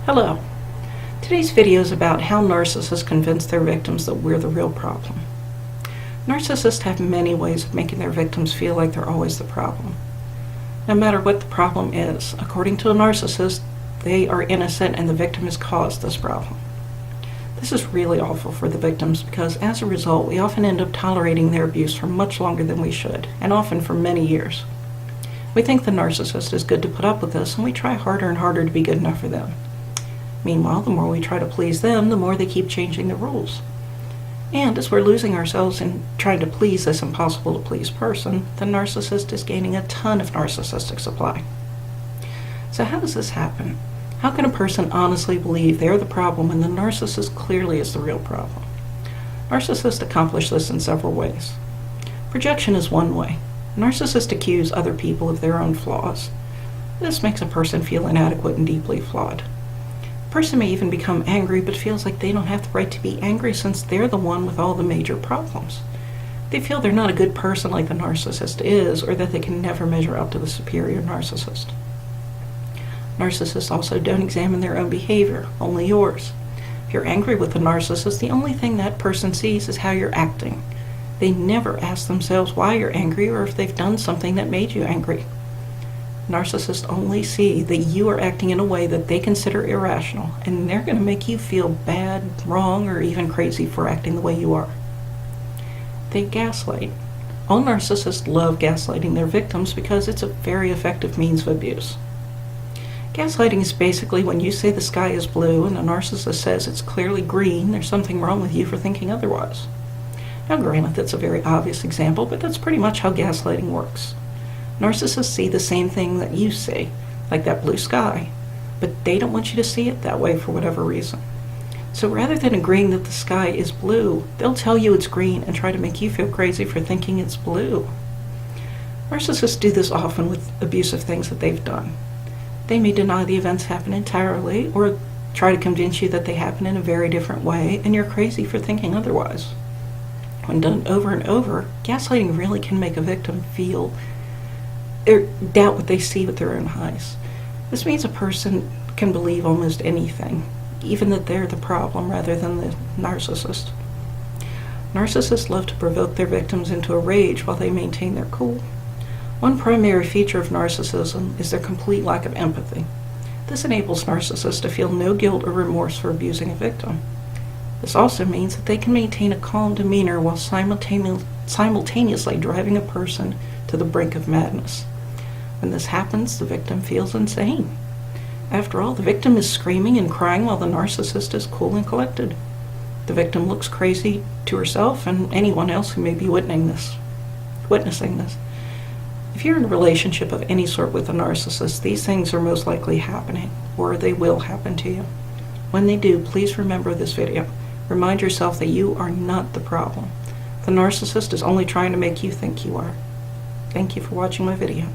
Hello. Today's video is about how narcissists convince their victims that we're the real problem. Narcissists have many ways of making their victims feel like they're always the problem. No matter what the problem is, according to a narcissist, they are innocent and the victim has caused this problem. This is really awful for the victims because as a result, we often end up tolerating their abuse for much longer than we should, and often for many years. We think the narcissist is good to put up with us, and we try harder and harder to be good enough for them. Meanwhile, the more we try to please them, the more they keep changing the rules. And as we're losing ourselves in trying to please this impossible-to-please person, the narcissist is gaining a ton of narcissistic supply. So how does this happen? How can a person honestly believe they're the problem when the narcissist clearly is the real problem? Narcissists accomplish this in several ways. Projection is one way. Narcissists accuse other people of their own flaws. This makes a person feel inadequate and deeply flawed. A person may even become angry but feels like they don't have the right to be angry since they're the one with all the major problems. They feel they're not a good person like the narcissist is, or that they can never measure up to the superior narcissist. Narcissists also don't examine their own behavior, only yours. If you're angry with the narcissist, the only thing that person sees is how you're acting. They never ask themselves why you're angry or if they've done something that made you angry. Narcissists only see that you are acting in a way that they consider irrational, and they're going to make you feel bad, wrong, or even crazy for acting the way you are. They gaslight. All narcissists love gaslighting their victims because it's a very effective means of abuse. Gaslighting is basically when you say the sky is blue and the narcissist says it's clearly green, there's something wrong with you for thinking otherwise. Now granted, that's a very obvious example, but that's pretty much how gaslighting works. Narcissists see the same thing that you see, like that blue sky, but they don't want you to see it that way for whatever reason. So rather than agreeing that the sky is blue, they'll tell you it's green and try to make you feel crazy for thinking it's blue. Narcissists do this often with abusive things that they've done. They may deny the events happen entirely, or try to convince you that they happen in a very different way, and you're crazy for thinking otherwise. When done over and over, gaslighting really can make a victim feel or doubt what they see with their own eyes. This means a person can believe almost anything, even that they're the problem rather than the narcissist. Narcissists love to provoke their victims into a rage while they maintain their cool. One primary feature of narcissism is their complete lack of empathy. This enables narcissists to feel no guilt or remorse for abusing a victim. This also means that they can maintain a calm demeanor while simultaneously driving a person to the brink of madness. When this happens, the victim feels insane. After all, the victim is screaming and crying while the narcissist is cool and collected. The victim looks crazy to herself and anyone else who may be witnessing this. If you're in a relationship of any sort with a narcissist, these things are most likely happening, or they will happen to you. When they do, please remember this video. Remind yourself that you are not the problem. The narcissist is only trying to make you think you are. Thank you for watching my video.